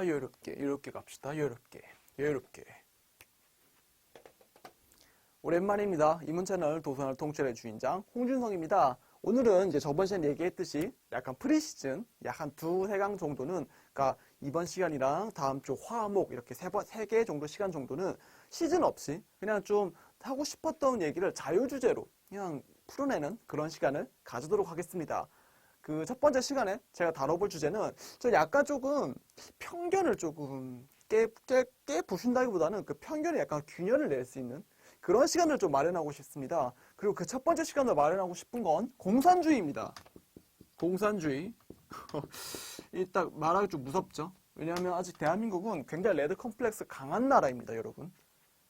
여유롭게, 이렇게 갑시다. 여유롭게, 여유롭게. 오랜만입니다. 이문 채널 도서널 통찰의 주인장 홍준성입니다. 오늘은 이제 저번 시간에 얘기했듯이 약간 프리시즌, 약 한 두세 강 정도는, 그러니까 이번 시간이랑 다음 주 화목 이렇게 세 개 정도 시간 정도는 시즌 없이 그냥 좀 하고 싶었던 얘기를 자유주제로 그냥 풀어내는 그런 시간을 가지도록 하겠습니다. 그 첫 번째 시간에 제가 다뤄볼 주제는 저 약간 조금 편견을 조금 깨부순다기보다는 그 편견에 약간 균열을 낼 수 있는 그런 시간을 좀 마련하고 싶습니다. 그리고 그 첫 번째 시간을 마련하고 싶은 건 공산주의입니다. 공산주의. 이 딱 말하기 좀 무섭죠? 왜냐하면 아직 대한민국은 굉장히 레드 컴플렉스 강한 나라입니다, 여러분.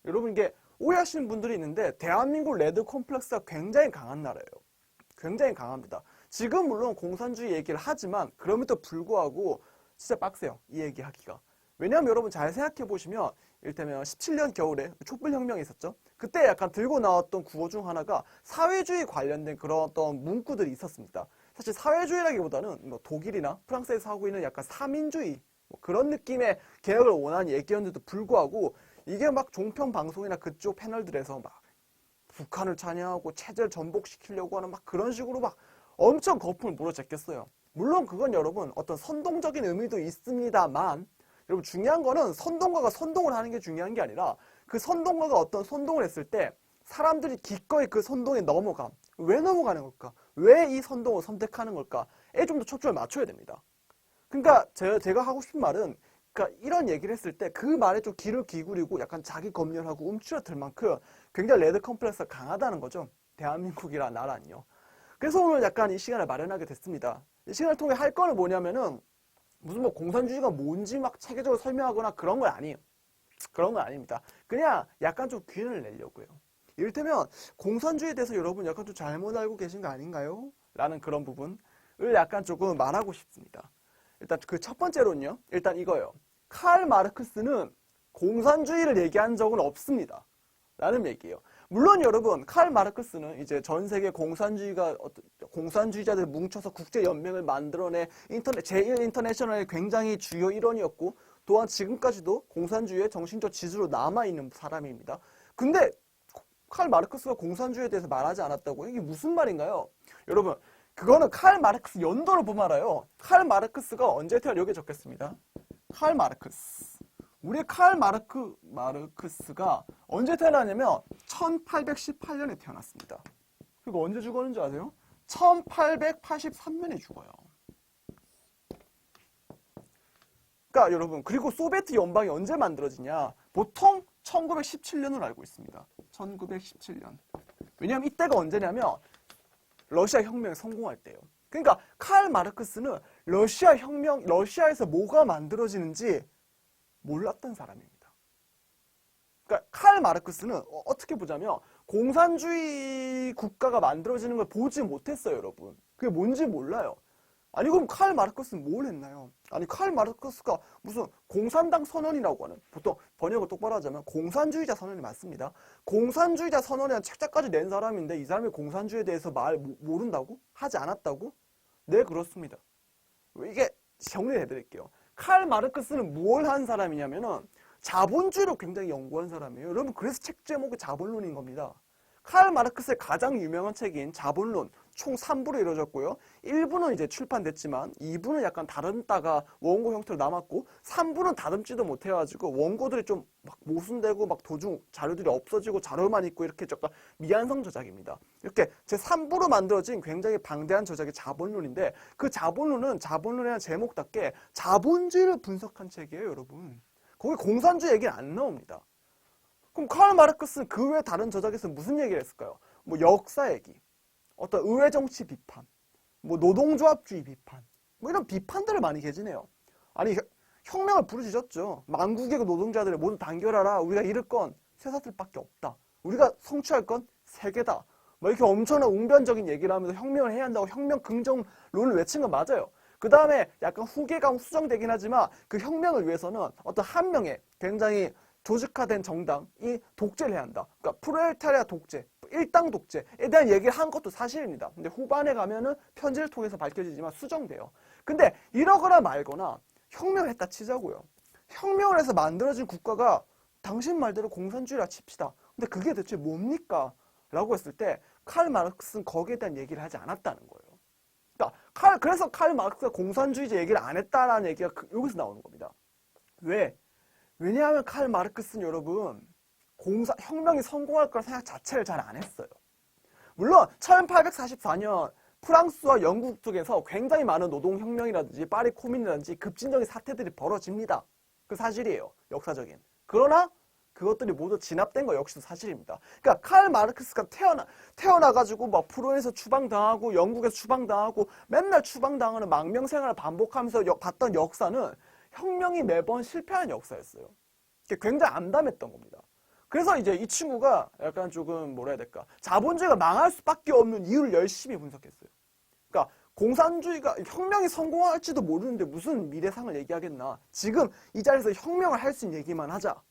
여러분 이게 오해하시는 분들이 있는데 대한민국 레드 컴플렉스가 굉장히 강한 나라예요. 굉장히 강합니다. 지금 물론 공산주의 얘기를 하지만 그럼에도 불구하고 진짜 빡세요, 이 얘기하기가. 왜냐하면 여러분 잘 생각해 보시면 이를테면 17년 겨울에 촛불혁명이 있었죠. 그때 약간 들고 나왔던 구호 중 하나가 사회주의 관련된 그런 어떤 문구들이 있었습니다. 사실 사회주의라기보다는 뭐 독일이나 프랑스에서 하고 있는 약간 사민주의 뭐 그런 느낌의 개혁을 원하는 얘기였는데도 불구하고 이게 막 종편 방송이나 그쪽 패널들에서 막 북한을 찬양하고 체제를 전복시키려고 하는 막 그런 식으로 막 엄청 거품을 몰아제꼈어요. 물론 그건 여러분 어떤 선동적인 의미도 있습니다만, 여러분 중요한 거는 선동가가 선동을 하는 게 중요한 게 아니라 그 선동가가 어떤 선동을 했을 때 사람들이 기꺼이 그 선동에 넘어감. 왜 넘어가는 걸까? 왜 이 선동을 선택하는 걸까에 좀 더 초점을 맞춰야 됩니다. 그러니까 제가 하고 싶은 말은, 그러니까 이런 얘기를 했을 때 그 말에 좀 귀를 기울이고 약간 자기 검열하고 움츠러들 만큼 굉장히 레드 컴플렉스가 강하다는 거죠. 대한민국이라는 나라는요. 그래서 오늘 약간 이 시간을 마련하게 됐습니다. 이 시간을 통해 할 거는 뭐냐면은 무슨 뭐 공산주의가 뭔지 막 체계적으로 설명하거나 그런 건 아니에요. 그런 건 아닙니다. 그냥 약간 좀 균을 내려고요. 이를테면 공산주의에 대해서 여러분 약간 좀 잘못 알고 계신 거 아닌가요? 라는 그런 부분을 약간 조금 말하고 싶습니다. 일단 그 첫 번째로는요. 일단 이거예요. 칼 마르크스는 공산주의를 얘기한 적은 없습니다. 라는 얘기예요. 물론 여러분 칼 마르크스는 이제 전 세계 공산주의자들 뭉쳐서 국제연맹을 만들어내 제1 인터내셔널의 굉장히 주요 일원이었고, 또한 지금까지도 공산주의의 정신적 지주로 남아있는 사람입니다. 근데 칼 마르크스가 공산주의에 대해서 말하지 않았다고? 이게 무슨 말인가요? 여러분 그거는 칼 마르크스 연도를 보면 알아요. 칼 마르크스가 언제 태어나, 여기 적겠습니다. 칼 마르크스. 우리 칼 마르크스가 언제 태어나냐면 1818년에 태어났습니다. 그리고 언제 죽었는지 아세요? 1883년에 죽어요. 그러니까 여러분, 그리고 소비에트 연방이 언제 만들어지냐? 보통 1917년으로 알고 있습니다. 1917년. 왜냐하면 이때가 언제냐면 러시아 혁명이 성공할 때예요. 그러니까 칼 마르크스는 러시아에서 뭐가 만들어지는지 몰랐던 사람입니다. 그러니까 칼 마르크스는 어떻게 보자면 공산주의 국가가 만들어지는 걸 보지 못했어요, 여러분. 그게 뭔지 몰라요. 아니 그럼 칼 마르크스는 뭘 했나요? 아니 칼 마르크스가 무슨 공산당 선언이라고 하는, 보통 번역을 똑바로 하자면 공산주의자 선언이 맞습니다. 공산주의자 선언이라는 책자까지 낸 사람인데 이 사람이 공산주의에 대해서 말 모른다고? 하지 않았다고? 네, 그렇습니다. 이게 정리를 해드릴게요. 칼 마르크스는 뭘 한 사람이냐면은 자본주의를 굉장히 연구한 사람이에요. 여러분 그래서 책 제목이 자본론인 겁니다. 칼 마르크스의 가장 유명한 책인 자본론 총 3부로 이루어졌고요. 1부는 이제 출판됐지만 2부는 약간 다듬다가 원고 형태로 남았고 3부는 다듬지도 못해가지고 원고들이 좀 막 모순되고 막 도중 자료들이 없어지고 자료만 있고 이렇게 약간 미완성 저작입니다. 이렇게 제 3부로 만들어진 굉장히 방대한 저작이 자본론인데, 그 자본론은 자본론이라는 제목답게 자본주의를 분석한 책이에요, 여러분. 거기 공산주의 얘기는 안 나옵니다. 그럼 칼 마르크스는 그 외 다른 저작에서 무슨 얘기를 했을까요? 뭐 역사 얘기, 어떤 의회 정치 비판, 뭐 노동조합주의 비판, 뭐 이런 비판들을 많이 개진해요. 아니 혁명을 부르짖었죠. 만국의 노동자들을 모두 단결하라. 우리가 잃을 건 쇠사슬밖에 없다. 우리가 성취할 건 세계다. 뭐 이렇게 엄청난 웅변적인 얘기를 하면서 혁명을 해야 한다고 혁명 긍정론을 외친 건 맞아요. 그 다음에 약간 후계가 수정되긴 하지만 그 혁명을 위해서는 어떤 한 명의 굉장히 조직화된 정당이 독재를 해야 한다. 그러니까 프롤레타리아 독재, 일당 독재에 대한 얘기를 한 것도 사실입니다. 근데 후반에 가면은 편지를 통해서 밝혀지지만 수정돼요. 근데 이러거나 말거나 혁명을 했다 치자고요. 혁명을 해서 만들어진 국가가 당신 말대로 공산주의라 칩시다. 근데 그게 대체 뭡니까? 라고 했을 때 칼 마르크스는 거기에 대한 얘기를 하지 않았다는 거예요. 그러니까 그래서 칼 마르크스가 공산주의자 얘기를 안 했다라는 얘기가 여기서 나오는 겁니다. 왜? 왜냐하면 칼 마르크스는 여러분 혁명이 성공할 거라 생각 자체를 잘 안 했어요. 물론 1844년 프랑스와 영국 쪽에서 굉장히 많은 노동혁명이라든지 파리 코민이라든지 급진적인 사태들이 벌어집니다. 그 사실이에요. 역사적인. 그러나 그것들이 모두 진압된 거 역시도 사실입니다. 그러니까 칼 마르크스가 태어나가지고 막 프로에서 추방당하고 영국에서 추방당하고 맨날 추방당하는 망명생활을 반복하면서 봤던 역사는 혁명이 매번 실패하는 역사였어요. 굉장히 암담했던 겁니다. 그래서 이제 이 친구가 약간 조금 뭐라 해야 될까, 자본주의가 망할 수밖에 없는 이유를 열심히 분석했어요. 그러니까 공산주의가 혁명이 성공할지도 모르는데 무슨 미래상을 얘기하겠나. 지금 이 자리에서 혁명을 할 수 있는 얘기만 하자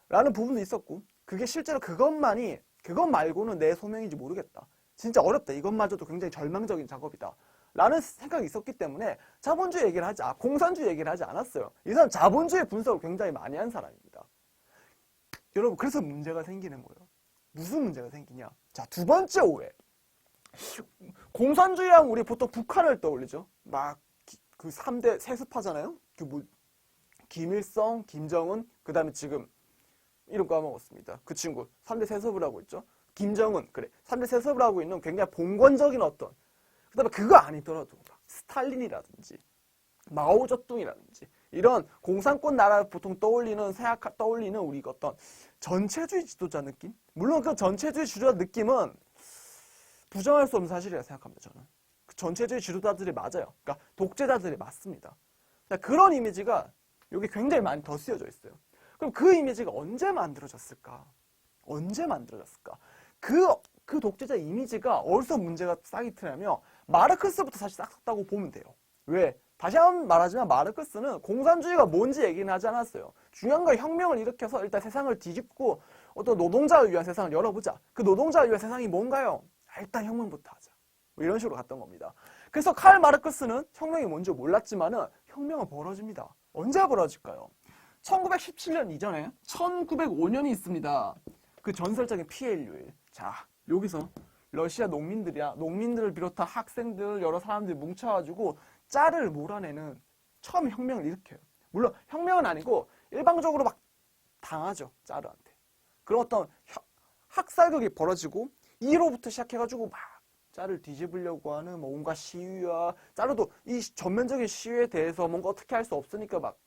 라는 부분도 있었고, 그게 실제로 그것 말고는 내 소명인지 모르겠다. 진짜 어렵다. 이것마저도 굉장히 절망적인 작업이다. 라는 생각이 있었기 때문에 자본주의 얘기를 공산주의 얘기를 하지 않았어요. 이 사람 자본주의 분석을 굉장히 많이 한 사람입니다. 여러분, 그래서 문제가 생기는 거예요. 무슨 문제가 생기냐? 자, 두 번째 오해. 공산주의하면 우리 보통 북한을 떠올리죠. 막 그 3대 세습하잖아요. 김일성, 김정은, 그 다음에 지금 이름 까먹었습니다. 그 친구 3대 세습을 하고 있죠. 김정은, 그래. 3대 세습을 하고 있는 굉장히 봉건적인 그 다음에 그거 아니더라도 스탈린이라든지 마오쩌둥이라든지 이런 공산권 나라를 보통 떠올리는 우리 어떤 전체주의 지도자 느낌? 물론 그 전체주의 지도자 느낌은 부정할 수 없는 사실이라고 생각합니다. 저는. 그 전체주의 지도자들이 맞아요. 그러니까 독재자들이 맞습니다. 그런 이미지가 여기 굉장히 많이 더 쓰여져 있어요. 그럼 그 이미지가 언제 만들어졌을까? 그 독재자 이미지가 어디서 문제가 싹이 트냐면 마르크스부터 사실 싹 샀다고 보면 돼요. 왜? 다시 한번 말하지만 마르크스는 공산주의가 뭔지 얘기는 하지 않았어요. 중요한 건 혁명을 일으켜서 일단 세상을 뒤집고 어떤 노동자를 위한 세상을 열어보자. 그 노동자를 위한 세상이 뭔가요? 일단 혁명부터 하자. 뭐 이런 식으로 갔던 겁니다. 그래서 칼 마르크스는 혁명이 뭔지 몰랐지만은 혁명은 벌어집니다. 언제 벌어질까요? 1917년 이전에 1905년이 있습니다. 그 전설적인 PLU일. 자, 여기서 러시아 농민들을 비롯한 학생들, 여러 사람들이 뭉쳐가지고 짜를 몰아내는 처음 혁명을 일으켜요. 물론 혁명은 아니고 일방적으로 막 당하죠. 짜르한테. 그런 어떤 학살극이 벌어지고 2로부터 시작해가지고 막 짜를 뒤집으려고 하는 뭐 온갖 시위와 짜르도 이 전면적인 시위에 대해서 뭔가 어떻게 할 수 없으니까 막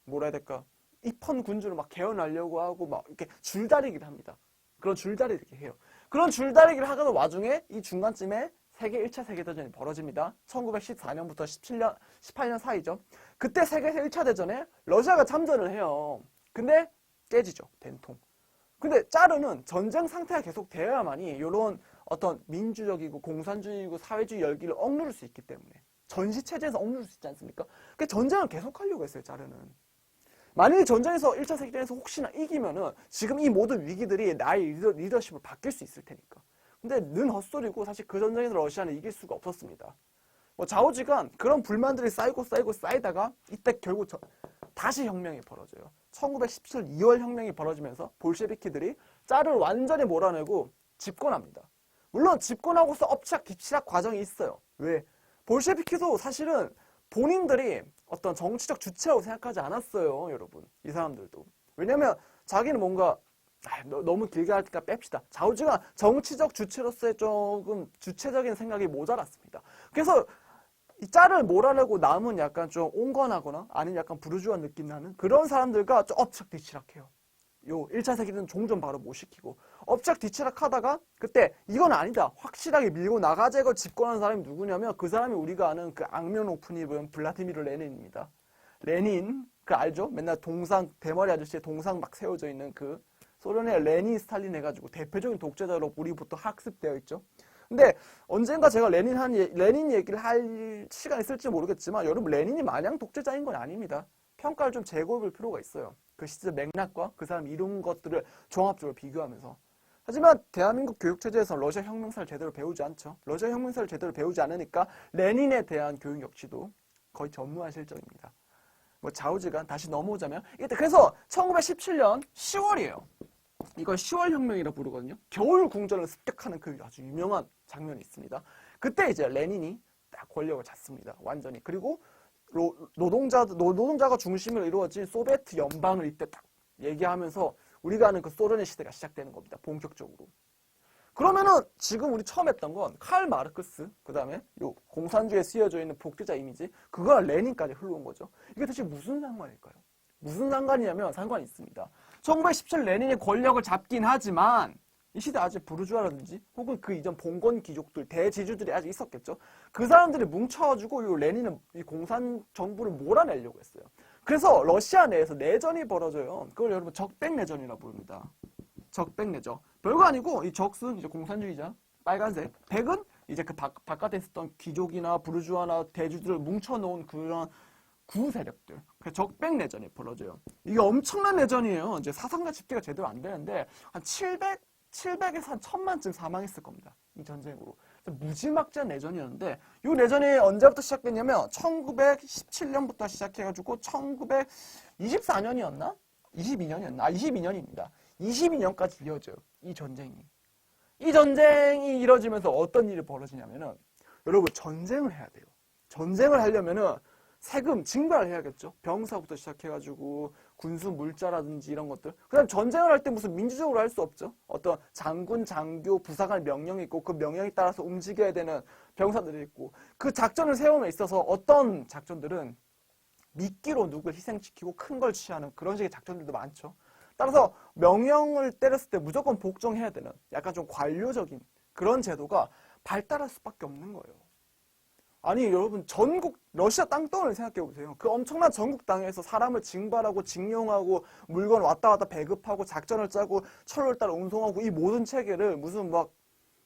뭐라 해야 될까, 입헌 군주를 막 개헌하려고 하고 막 이렇게 줄다리기를 합니다. 그런 줄다리기를 해요. 그런 줄다리기를 하던 와중에 이 중간쯤에 1차 세계대전이 벌어집니다. 1914년부터 18년 사이죠. 그때 세계 1차 대전에 러시아가 참전을 해요. 근데 깨지죠. 된통. 근데 짜르는 전쟁 상태가 계속 되어야만이 이런 어떤 민주적이고 공산주의고 사회주의 열기를 억누를 수 있기 때문에, 전시체제에서 억누를 수 있지 않습니까? 그 전쟁을 계속하려고 했어요. 짜르는. 만약에 전쟁에서 1차 세계대전에서 혹시나 이기면은 지금 이 모든 위기들이 나의 리더십으로 바뀔 수 있을 테니까. 근데 는 헛소리고 사실 그 전쟁에서 러시아는 이길 수가 없었습니다. 뭐 좌우지간 그런 불만들이 쌓이다가 이때 결국 다시 혁명이 벌어져요. 1917 2월 혁명이 벌어지면서 볼셰비키들이 짜르를 완전히 몰아내고 집권합니다. 물론 집권하고서 엎치락 뒤치락 과정이 있어요. 왜? 볼셰비키도 사실은 본인들이 어떤 정치적 주체라고 생각하지 않았어요, 여러분. 이 사람들도. 왜냐면 자기는 뭔가 너무 길게 하니까 뺍시다. 좌우지간 정치적 주체로서의 조금 주체적인 생각이 모자랐습니다. 그래서 이 짜를 몰아내고 남은 약간 좀 온건하거나 아니면 약간 부르주아 느낌 나는 그런 사람들과 좀 엎치락뒤치락해요. 요 1차 세계대전 종전 바로 못 시키고 엎치락뒤치락 하다가 그때 이건 아니다. 확실하게 밀고 나가자고 집권한 사람이 누구냐면 그 사람이 우리가 아는 그 악명 높은 이분 블라디미르 레닌입니다. 레닌, 그 알죠? 맨날 대머리 아저씨의 동상 막 세워져 있는 그 소련의 레닌, 스탈린 해가지고 대표적인 독재자로 우리부터 학습되어 있죠. 근데 언젠가 제가 레닌 얘기를 할 시간이 있을지 모르겠지만 여러분, 레닌이 마냥 독재자인 건 아닙니다. 평가를 좀 재고해볼 필요가 있어요. 그 시절 맥락과 그 사람 이룬 것들을 종합적으로 비교하면서. 하지만 대한민국 교육체제에서 러시아 혁명사를 제대로 배우지 않죠. 러시아 혁명사를 제대로 배우지 않으니까 레닌에 대한 교육 역시도 거의 전무한 실정입니다. 뭐 좌우지간 다시 넘어오자면 이때 그래서 1917년 10월이에요. 이걸 10월 혁명이라 부르거든요. 겨울 궁전을 습격하는 그 아주 유명한 장면이 있습니다. 그때 이제 레닌이 딱 권력을 잡습니다. 완전히. 그리고 노동자가 중심으로 이루어진 소비에트 연방을 이때 딱 얘기하면서 우리가 아는 그 소련의 시대가 시작되는 겁니다. 본격적으로. 그러면은 지금 우리 처음 했던 건 칼 마르크스, 그 다음에 요 공산주의에 쓰여져 있는 복제자 이미지, 그거랑 레닌까지 흘러온 거죠. 이게 도대체 무슨 상관일까요? 무슨 상관이냐면 상관이 있습니다. 1917 레닌이 권력을 잡긴 하지만 이 시대 아직 부르주아라든지 혹은 그 이전 봉건 귀족들, 대지주들이 아직 있었겠죠. 그 사람들이 뭉쳐가지고 이 레닌은 이 공산 정부를 몰아내려고 했어요. 그래서 러시아 내에서 내전이 벌어져요. 그걸 여러분 적백내전이라고 부릅니다. 적백내전. 별거 아니고 이 적은 이제 공산주의자, 빨간색, 백은 이제 그 바깥에 있었던 귀족이나 부르주아나 대주들을 뭉쳐놓은 그런 구 세력들. 그래서 적백내전이 벌어져요. 이게 엄청난 내전이에요. 이제 사상과 집계가 제대로 안 되는데 한 700에서 한 1000만쯤 사망했을 겁니다. 이 전쟁으로. 무지막지한 내전이었는데 이 내전이 언제부터 시작됐냐면 1917년부터 시작해가지고 1924년이었나? 22년이었나? 22년입니다. 22년까지 이어져요. 이 전쟁이. 이 전쟁이 이뤄지면서 어떤 일이 벌어지냐면은 여러분 전쟁을 해야 돼요. 전쟁을 하려면은 세금 증발을 해야겠죠. 병사부터 시작해가지고 군수 물자라든지 이런 것들. 그다음 전쟁을 할 때 무슨 민주적으로 할 수 없죠. 어떤 장군, 장교, 부사관 명령이 있고 그 명령에 따라서 움직여야 되는 병사들이 있고 그 작전을 세움에 있어서 어떤 작전들은 미끼로 누굴 희생시키고 큰 걸 취하는 그런 식의 작전들도 많죠. 따라서 명령을 때렸을 때 무조건 복종해야 되는 약간 좀 관료적인 그런 제도가 발달할 수밖에 없는 거예요. 아니 여러분 전국 러시아 땅덩어리를 생각해보세요. 그 엄청난 전국 땅에서 사람을 징발하고 징용하고 물건 왔다 갔다 배급하고 작전을 짜고 철로를 따라 운송하고 이 모든 체계를 무슨 막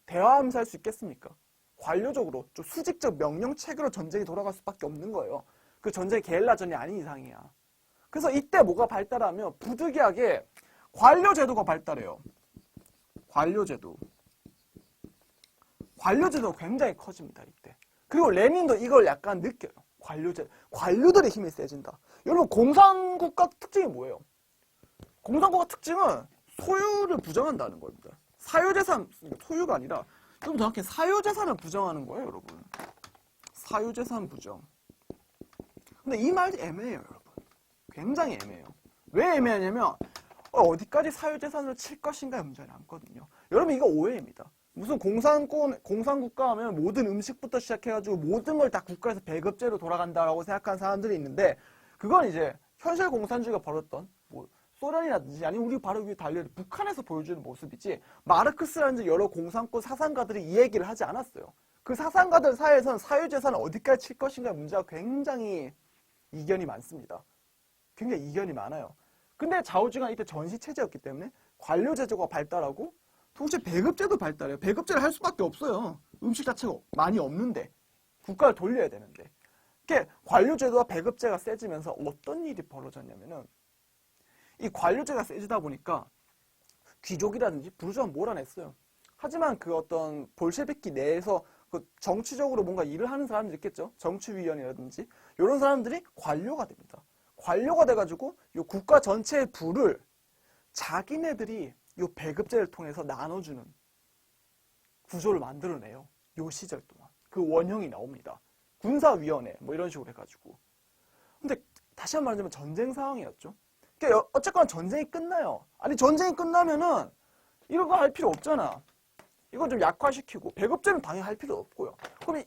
대화하면서 할 수 있겠습니까? 관료적으로 좀 수직적 명령 체계로 전쟁이 돌아갈 수밖에 없는 거예요. 그 전쟁이 게릴라전이 아닌 이상이야. 그래서 이때 뭐가 발달하면 부득이하게 관료제도가 발달해요. 관료제도가 굉장히 커집니다. 이때. 그리고 레닌도 이걸 약간 느껴요. 관료들의 힘이 세진다. 여러분 공산국가 특징이 뭐예요? 공산국가 특징은 소유를 부정한다는 겁니다. 사유재산, 소유가 아니라 좀 정확히 사유재산을 부정하는 거예요. 여러분. 사유재산 부정. 근데 이 말이 애매해요. 여러분. 굉장히 애매해요. 왜 애매하냐면 어디까지 사유재산을 칠 것인가의 문제가 남거든요. 여러분 이거 오해입니다. 무슨 공산국가 하면 모든 음식부터 시작해가지고 모든 걸 다 국가에서 배급제로 돌아간다라고 생각하는 사람들이 있는데 그건 이제 현실 공산주의가 벌었던 뭐 소련이라든지 아니면 우리 바로 위에 달려있는 북한에서 보여주는 모습이지 마르크스라든지 여러 공산권 사상가들이 이 얘기를 하지 않았어요. 그 사상가들 사이에서는 사유재산을 어디까지 칠 것인가의 문제가 굉장히 이견이 많습니다. 굉장히 이견이 많아요. 근데 좌우지간 이때 전시체제였기 때문에 관료제도가 발달하고 동시에 배급제도 발달해요. 배급제를 할 수밖에 없어요. 음식 자체가 많이 없는데 국가를 돌려야 되는데 이렇게 관료제도와 배급제가 세지면서 어떤 일이 벌어졌냐면은 이 관료제가 세지다 보니까 귀족이라든지 부르주아는 몰아냈어요. 하지만 그 어떤 볼셰비키 내에서 그 정치적으로 뭔가 일을 하는 사람들이 있겠죠. 정치위원이라든지 이런 사람들이 관료가 됩니다. 관료가 돼가지고 이 국가 전체의 부를 자기네들이 이 배급제를 통해서 나눠주는 구조를 만들어내요. 이 시절 동안. 그 원형이 나옵니다. 군사위원회 뭐 이런 식으로 해가지고. 근데 다시 한번 말하자면 전쟁 상황이었죠. 그러니까 어쨌거나 전쟁이 끝나요. 아니 전쟁이 끝나면은 이런 거 할 필요 없잖아. 이거 좀 약화시키고 배급제는 당연히 할 필요 없고요. 그럼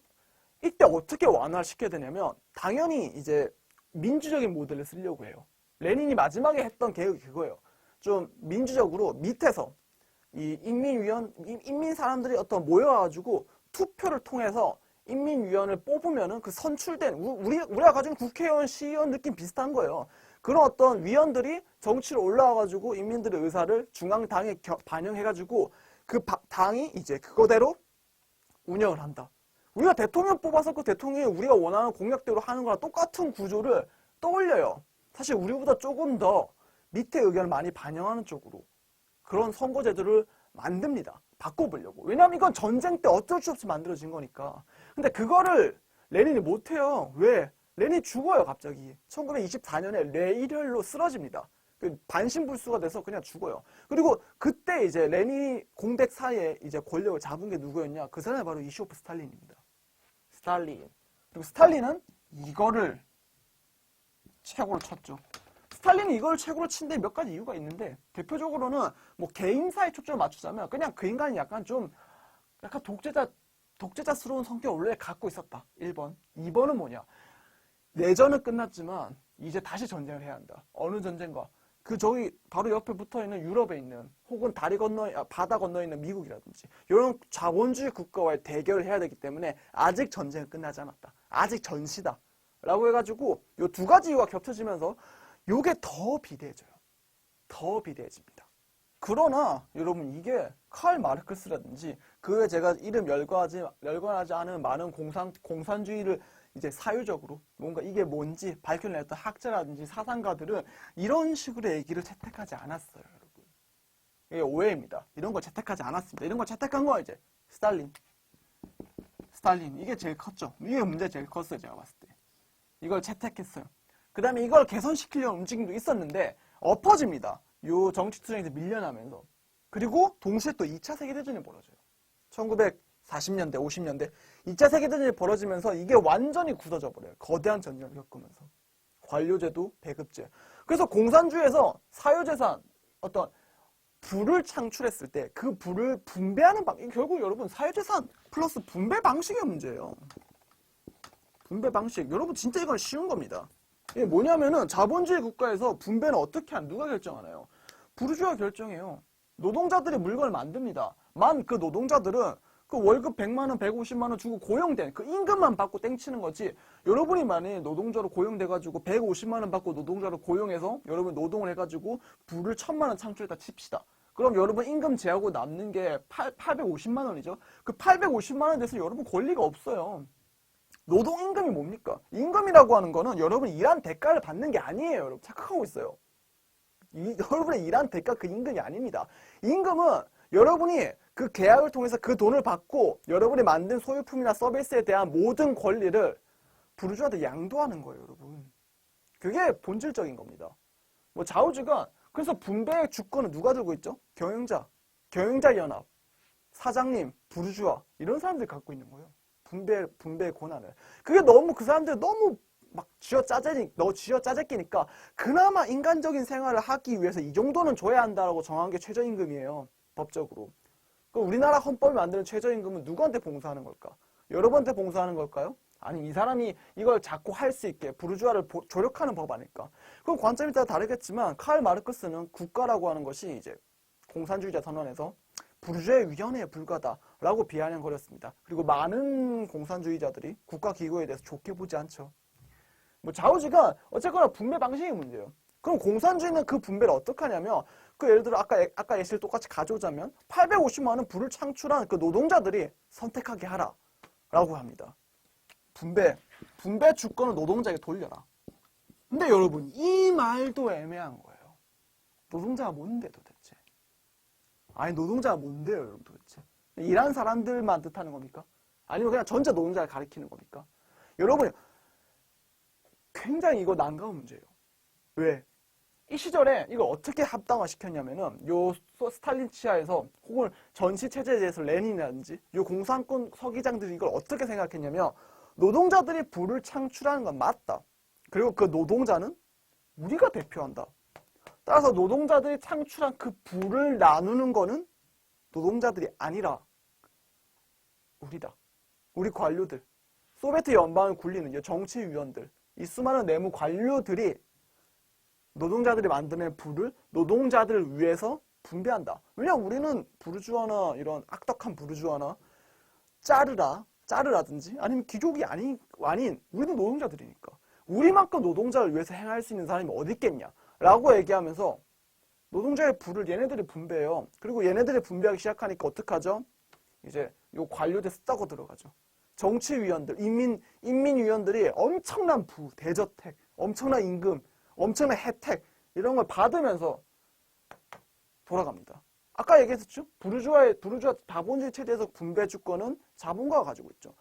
이때 어떻게 완화시켜야 되냐면 당연히 이제 민주적인 모델을 쓰려고 해요. 레닌이 마지막에 했던 계획이 그거예요. 좀 민주적으로 밑에서 이 인민 사람들이 어떤 모여가지고 투표를 통해서 인민위원을 뽑으면은 그 선출된 우리가 가진 국회의원, 시의원 느낌 비슷한 거예요. 그런 어떤 위원들이 정치로 올라와가지고 인민들의 의사를 중앙당에 반영해가지고 그 당이 이제 그거대로 운영을 한다. 우리가 대통령 뽑아서 그 대통령이 우리가 원하는 공약대로 하는 거랑 똑같은 구조를 떠올려요. 사실 우리보다 조금 더 밑에 의견을 많이 반영하는 쪽으로 그런 선거제도를 만듭니다. 바꿔보려고. 왜냐하면 이건 전쟁 때 어쩔 수 없이 만들어진 거니까. 근데 그거를 레닌이 못해요. 왜? 렌이 죽어요, 갑자기. 1924년에 뇌일혈로 쓰러집니다. 반신불수가 돼서 그냥 죽어요. 그리고 그때 이제 레니 공백 사이에 이제 권력을 잡은 게 누구였냐? 그 사람이 바로 이시오프 스탈린입니다. 스탈린. 그리고 스탈린은 이거를 최고로 쳤죠. 스탈린이 이걸 최고로 친 데 몇 가지 이유가 있는데, 대표적으로는 뭐 개인사에 초점을 맞추자면 그냥 그 인간이 약간 독재자스러운 성격을 원래 갖고 있었다. 1번. 2번은 뭐냐? 내전은 끝났지만 이제 다시 전쟁을 해야 한다. 어느 전쟁과? 저기 바로 옆에 붙어있는 유럽에 있는, 혹은 바다 건너에 있는 미국이라든지 이런 자본주의 국가와의 대결을 해야 되기 때문에 아직 전쟁은 끝나지 않았다. 아직 전시다. 라고 해가지고 요 두 가지 이유가 겹쳐지면서 요게 더 비대해져요. 더 비대해집니다. 그러나 여러분, 이게 칼 마르크스라든지 그에 제가 이름 열거하지 않은 많은 공산주의를 이제 사유적으로 뭔가 이게 뭔지 밝혀냈던 학자라든지 사상가들은 이런 식으로 얘기를 채택하지 않았어요, 여러분. 이게 오해입니다. 이런 걸 채택하지 않았습니다. 이런 걸 채택한 거 이제 스탈린. 이게 제일 컸죠. 이게 문제 제일 컸어요, 제가 봤을 때. 이걸 채택했어요. 그 다음에 이걸 개선시키려는 움직임도 있었는데 엎어집니다. 요 정치 투쟁에서 밀려나면서. 그리고 동시에 또 2차 세계대전이 벌어져요. 1940년대, 50년대 2차 세계대전이 벌어지면서 이게 완전히 굳어져 버려요. 거대한 전쟁을 겪으면서. 관료제도, 배급제. 그래서 공산주의에서 사유재산, 어떤 부를 창출했을 때 그 부를 분배하는 방식, 결국 여러분 사유재산 플러스 분배 방식의 문제예요. 분배 방식. 여러분 진짜 이건 쉬운 겁니다. 이게 뭐냐면은 자본주의 국가에서 분배는 어떻게 누가 결정하나요? 부르주아가 결정해요. 노동자들이 물건을 만듭니다. 그 노동자들은 그 월급 100만 원, 150만 원 주고 고용된 그 임금만 받고 땡치는 거지. 여러분이 만약에 노동자로 고용돼가지고 150만 원 받고 노동자로 고용해서 여러분 노동을 해가지고 부를 1000만 원 창출했다 칩시다. 그럼 여러분 임금 제하고 남는 게 850만 원이죠. 그 850만 원에 대해서 여러분 권리가 없어요. 노동임금이 뭡니까? 임금이라고 하는 거는 여러분이 일한 대가를 받는 게 아니에요. 여러분 착각하고 있어요. 여러분의 일한 대가 그 임금이 아닙니다. 임금은 여러분이 그 계약을 통해서 그 돈을 받고 여러분이 만든 소유품이나 서비스에 대한 모든 권리를 부르주아한테 양도하는 거예요, 여러분. 그게 본질적인 겁니다. 뭐 좌우지간, 그래서 분배의 주권은 누가 들고 있죠? 경영자연합, 사장님, 부르주아 이런 사람들이 갖고 있는 거예요. 분배의 권한을. 그게 너무 그 사람들 너무 막 쥐어짜재끼니까 그나마 인간적인 생활을 하기 위해서 이 정도는 줘야 한다라고 정한 게 최저임금이에요. 법적으로. 그럼 우리나라 헌법이 만드는 최저임금은 누구한테 봉사하는 걸까? 여러분한테 봉사하는 걸까요? 아니 이 사람이 이걸 자꾸 할 수 있게 부르주아를 조력하는 법 아닐까? 그럼 관점에 따라 다르겠지만 칼 마르크스는 국가라고 하는 것이 이제 공산주의자 선언에서 부르주아의 위원회에 불과하다라고 비아냥거렸습니다. 그리고 많은 공산주의자들이 국가기구에 대해서 좋게 보지 않죠. 뭐 좌우지간 어쨌거나 분배 방식이 문제예요. 그럼 공산주의는 그 분배를 어떻게 하냐면 예를 들어 아까 예시를 똑같이 가져오자면 850만 원 부를 창출한 그 노동자들이 선택하게 하라 라고 합니다. 분배 주권을 노동자에게 돌려라. 근데 여러분 이 말도 애매한 거예요. 노동자가 뭔데 도대체? 아니 노동자가 뭔데요, 여러분 도대체? 일하는 사람들만 뜻하는 겁니까? 아니면 그냥 전체 노동자를 가리키는 겁니까? 여러분 굉장히 이거 난감한 문제예요. 왜? 이 시절에 이걸 어떻게 합당화 시켰냐면은 요 스탈린 치하에서 혹은 전시 체제에 대해서 레닌이라든지 요 공산권 서기장들이 이걸 어떻게 생각했냐면 노동자들이 부를 창출하는 건 맞다. 그리고 그 노동자는 우리가 대표한다. 따라서 노동자들이 창출한 그 부를 나누는 거는 노동자들이 아니라 우리다. 우리 관료들. 소비에트 연방을 굴리는 정치위원들. 이 수많은 내무 관료들이 노동자들이 만드는 부를 노동자들을 위해서 분배한다. 왜냐하면 우리는 부르주아나 이런 악덕한 부르주아나 짜르라든지 아니면 귀족이 아닌 우리는 노동자들이니까 우리만큼 노동자를 위해서 행할 수 있는 사람이 어디 있겠냐 라고 얘기하면서 노동자의 부를 얘네들이 분배해요. 그리고 얘네들이 분배하기 시작하니까 어떡하죠? 이제 요 관료들 썩어 들어가죠. 정치위원들, 인민위원들이 엄청난 부, 대저택, 엄청난 임금, 엄청난 혜택 이런 걸 받으면서 돌아갑니다. 아까 얘기했었죠? 부르주아 자본주의 체제에서 분배 주권은 자본가가 가지고 있죠.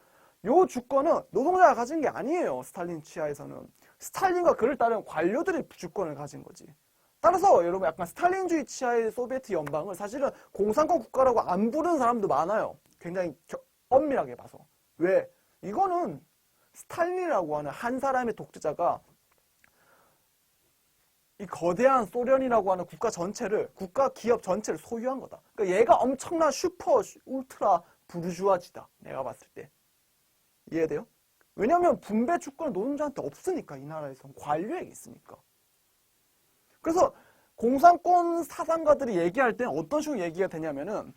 요 주권은 노동자가 가진 게 아니에요. 스탈린 치하에서는. 스탈린과 그를 따른 관료들이 주권을 가진 거지. 따라서 여러분 약간 스탈린주의 치하의 소비에트 연방을 사실은 공산권 국가라고 안 부르는 사람도 많아요. 굉장히 엄밀하게 봐서. 왜? 이거는 스탈린이라고 하는 한 사람의 독재자가 이 거대한 소련이라고 하는 국가 전체를, 국가 기업 전체를 소유한 거다. 그러니까 얘가 엄청난 슈퍼, 울트라 부르주아지다. 내가 봤을 때. 이해돼요? 왜냐면 분배 주권은 노동자한테 없으니까, 이 나라에선. 관료에게 있으니까. 그래서 공산권 사상가들이 얘기할 때는 어떤 식으로 얘기가 되냐면은,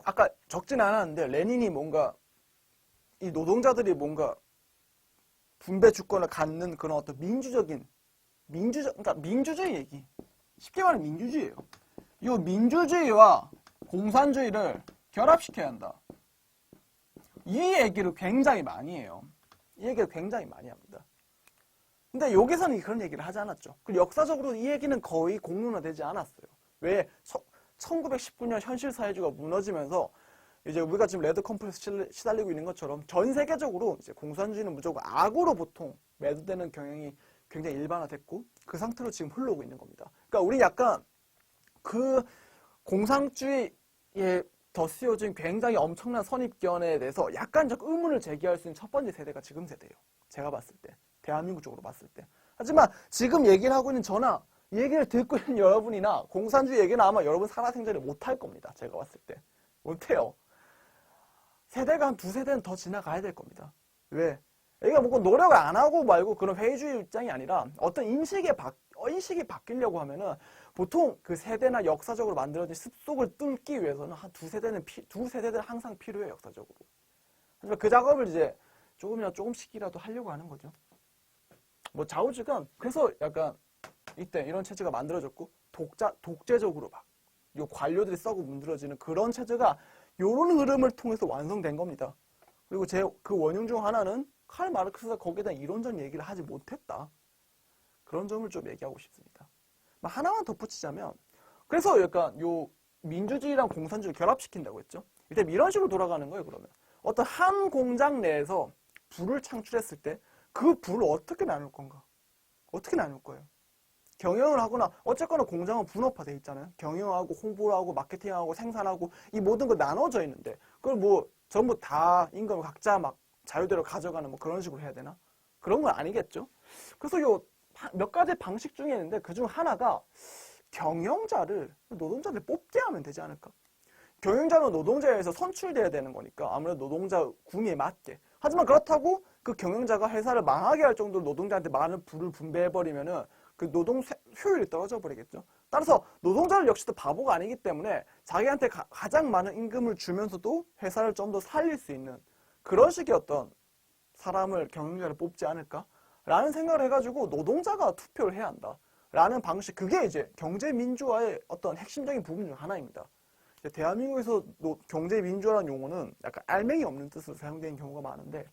아까 적진 않았는데, 레닌이 뭔가, 이 노동자들이 뭔가 분배 주권을 갖는 그런 어떤 그러니까 민주주의 얘기. 쉽게 말하면 민주주의예요. 이 민주주의와 공산주의를 결합시켜야 한다. 이 얘기를 굉장히 많이 해요. 이 얘기를 굉장히 많이 합니다. 근데 여기서는 그런 얘기를 하지 않았죠. 그리고 역사적으로 이 얘기는 거의 공론화되지 않았어요. 왜? 1919년 현실사회주의가 무너지면서 이제 우리가 지금 레드 컴플렉스 시달리고 있는 것처럼 전 세계적으로 이제 공산주의는 무조건 악으로 보통 매도되는 경향이 굉장히 일반화됐고 그 상태로 지금 흘러오고 있는 겁니다. 그러니까 우리 약간 그 공산주의에 더 씌워진 굉장히 엄청난 선입견에 대해서 약간적 의문을 제기할 수 있는 첫 번째 세대가 지금 세대예요. 제가 봤을 때. 대한민국 쪽으로 봤을 때. 하지만 지금 얘기를 하고 있는 저나 이 얘기를 듣고 있는 여러분이나 공산주의 얘기는 아마 여러분 살아생전에 못할 겁니다. 제가 봤을 때. 못해요. 세대가 한 두세 대는 더 지나가야 될 겁니다. 왜? 이게 뭐 노력을 안 하고 말고 그런 회의주의 입장이 아니라 어떤 인식이 바뀌려고 하면은 보통 그 세대나 역사적으로 만들어진 습속을 뚫기 위해서는 한 두세 대는 항상 필요해요, 역사적으로. 하지만 그 작업을 이제 조금씩이라도 하려고 하는 거죠. 뭐 좌우지간 그래서 약간 이때 이런 체제가 만들어졌고 독재적으로 막 요 관료들이 썩어 문드러지는 그런 체제가 요런 흐름을 통해서 완성된 겁니다. 그리고 그 원흉 중 하나는 칼 마르크스가 거기에 대한 이론적 얘기를 하지 못했다. 그런 점을 좀 얘기하고 싶습니다. 하나만 덧붙이자면 그래서 약간 요 민주주의랑 공산주의를 결합시킨다고 했죠. 일단 이런 식으로 돌아가는 거예요. 그러면 어떤 한 공장 내에서 부를 창출했을 때 그 부를 어떻게 나눌 건가? 어떻게 나눌 거예요? 경영을 하거나 어쨌거나 공장은 분업화돼 있잖아요. 경영하고 홍보를 하고 마케팅하고 생산하고 이 모든 거 나눠져 있는데 그걸 뭐 전부 다 임금을 각자 막 자유대로 가져가는 뭐 그런 식으로 해야 되나? 그런 건 아니겠죠. 그래서 요 몇 가지 방식 중에 있는데 그중 하나가 노동자를 뽑게 하면 되지 않을까? 경영자는 노동자에서 선출돼야 되는 거니까 아무래도 노동자 구미에 맞게. 하지만 그렇다고 그 경영자가 회사를 망하게 할 정도로 노동자한테 많은 부를 분배해버리면은 그 노동 효율이 떨어져 버리겠죠. 따라서 노동자들 역시도 바보가 아니기 때문에 자기한테 가장 많은 임금을 주면서도 회사를 좀 더 살릴 수 있는 그런 식의 어떤 사람을 경영자를 뽑지 않을까? 라는 생각을 해가지고 노동자가 투표를 해야 한다. 라는 방식, 그게 이제 경제민주화의 어떤 핵심적인 부분 중 하나입니다. 대한민국에서 경제민주화라는 용어는 약간 알맹이 없는 뜻으로 사용되는 경우가 많은데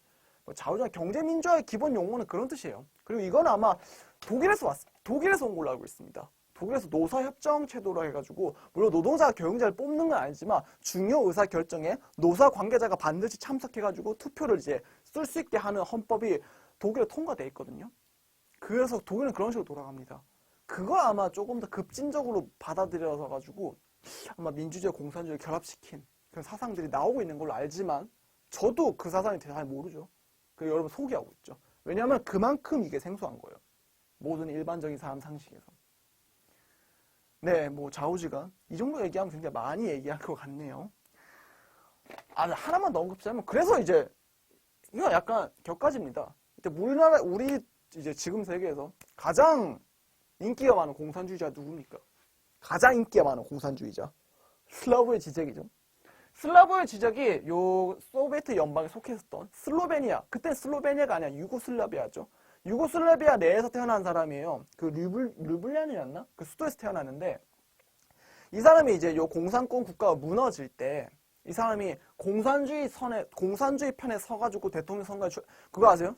좌우지간 경제민주화의 기본 용어는 그런 뜻이에요. 그리고 이건 아마 독일에서 온 걸로 알고 있습니다. 독일에서 노사협정 제도로 해가지고 물론 노동자가 경영자를 뽑는 건 아니지만 중요 의사결정에 노사 관계자가 반드시 참석해가지고 투표를 이제 쓸 수 있게 하는 헌법이 독일에 통과돼 있거든요. 그래서 독일은 그런 식으로 돌아갑니다. 그걸 아마 조금 더 급진적으로 받아들여서 가지고 아마 민주주의와 공산주의를 결합시킨 그런 사상들이 나오고 있는 걸로 알지만 저도 그 사상이 잘 모르죠. 그리고 여러분 소개하고 있죠. 왜냐하면 그만큼 이게 생소한 거예요. 모든 일반적인 사람 상식에서. 네, 뭐 좌우지간 이 정도 얘기하면 굉장히 많이 얘기할 것 같네요. 하나만 더 언급하자면 그래서 이제 이거 약간 격가지입니다. 우리 이제 지금 세계에서 가장 인기가 많은 공산주의자 누굽니까? 가장 인기가 많은 공산주의자. 슬라브의 지적이죠. 슬라브의 지적이 요 소비에트 연방에 속했었던 슬로베니아. 그때 슬로베니아가 아니라 유고슬라비아죠. 유고슬라비아 내에서 태어난 사람이에요. 그 류블리안이었나? 그 수도에서 태어났는데 이 사람이 이제 요 공산권 국가가 무너질 때 이 사람이 공산주의 편에 서가지고 대통령 선거에 그거 아세요?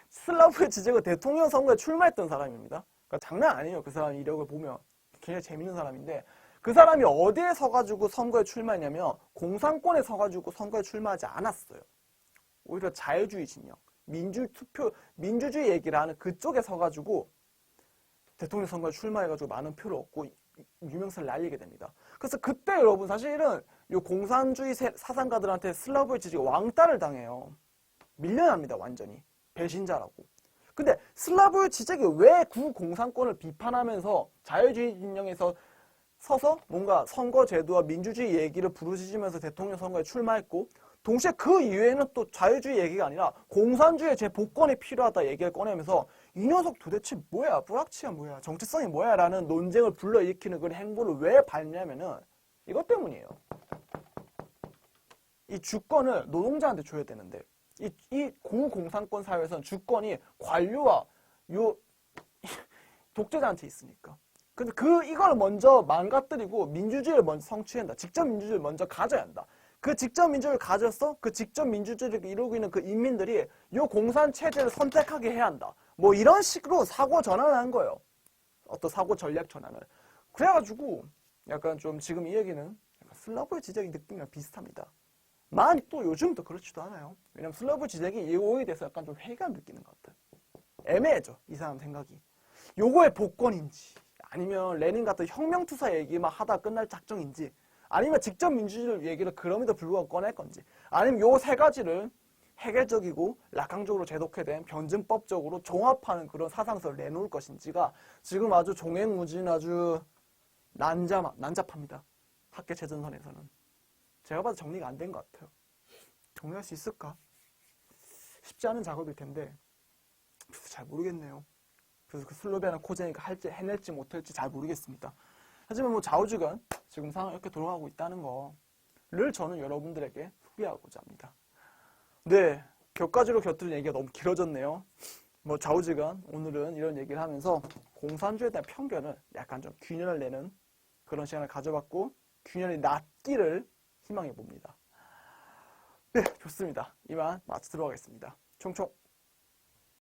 슬라브의 지적은 대통령 선거에 출마했던 사람입니다. 그러니까 장난 아니에요. 그 사람 이력을 보면 굉장히 재밌는 사람인데 그 사람이 어디에 서가지고 선거에 출마했냐면 공산권에 서가지고 선거에 출마하지 않았어요. 오히려 자유주의 진영, 민주주의 얘기를 하는 그쪽에 서가지고 대통령 선거에 출마해가지고 많은 표를 얻고 유명세를 날리게 됩니다. 그래서 그때 여러분 사실은 이 공산주의 사상가들한테 슬라브의 지지가 왕따를 당해요. 밀려납니다. 완전히. 배신자라고. 근데 슬라브의 지적이 왜 구공산권을 비판하면서 자유주의 진영에서 서서 뭔가 선거제도와 민주주의 얘기를 부르짖으면서 대통령 선거에 출마했고 동시에 그 이외에는 또 자유주의 얘기가 아니라 공산주의 재복권이 필요하다 얘기를 꺼내면서 이 녀석 도대체 뭐야? 불확치야 뭐야? 정체성이 뭐야? 라는 논쟁을 불러일으키는 그런 행보를 왜 밟냐면은 이것 때문이에요. 이 주권을 노동자한테 줘야 되는데 이 고공산권 사회에서는 주권이 관료와 요 독재자한테 있으니까. 근데 이걸 먼저 망가뜨리고 민주주의를 먼저 성취한다. 직접 민주주의를 먼저 가져야 한다. 그 직접 민주주의를 가져서 그 직접 민주주의를 이루고 있는 그 인민들이 요 공산 체제를 선택하게 해야 한다. 뭐 이런 식으로 사고 전환을 한 거예요. 어떤 사고 전략 전환을. 그래가지고 약간 좀 지금 이 얘기는 약간 슬라브의 지적인 느낌이랑 비슷합니다. 만 또 요즘도 그렇지도 않아요. 왜냐면 슬라브 지적이 이거에 대해서 약간 좀 회의감 느끼는 것 같아요. 애매해져. 이 사람 생각이. 요거의 복권인지 아니면 레닌 같은 혁명투사 얘기만 하다 끝날 작정인지 아니면 직접 민주주의 얘기를 그럼에도 불구하고 꺼낼 건지 아니면 요 세 가지를 해결적이고 낙관적으로 제독화된 변증법적으로 종합하는 그런 사상서를 내놓을 것인지가 지금 아주 종횡무진 아주 난잡합니다. 학계 최전선에서는. 제가 봐도 정리가 안 된 것 같아요. 정리할 수 있을까? 쉽지 않은 작업일 텐데 그래서 잘 모르겠네요. 그래서 그 슬로베나 코제니가 해낼지 못할지 잘 모르겠습니다. 하지만 뭐 좌우지간 지금 상황이 이렇게 돌아가고 있다는 거를 저는 여러분들에게 소개하고자 합니다. 네, 격가지로 곁들인 얘기가 너무 길어졌네요. 뭐 좌우지간 오늘은 이런 얘기를 하면서 공산주의에 대한 편견을 약간 좀 균열을 내는 그런 시간을 가져봤고 균열이 낫기를 희망해 봅니다. 네, 좋습니다. 이만 마치도록 하겠습니다. 총총.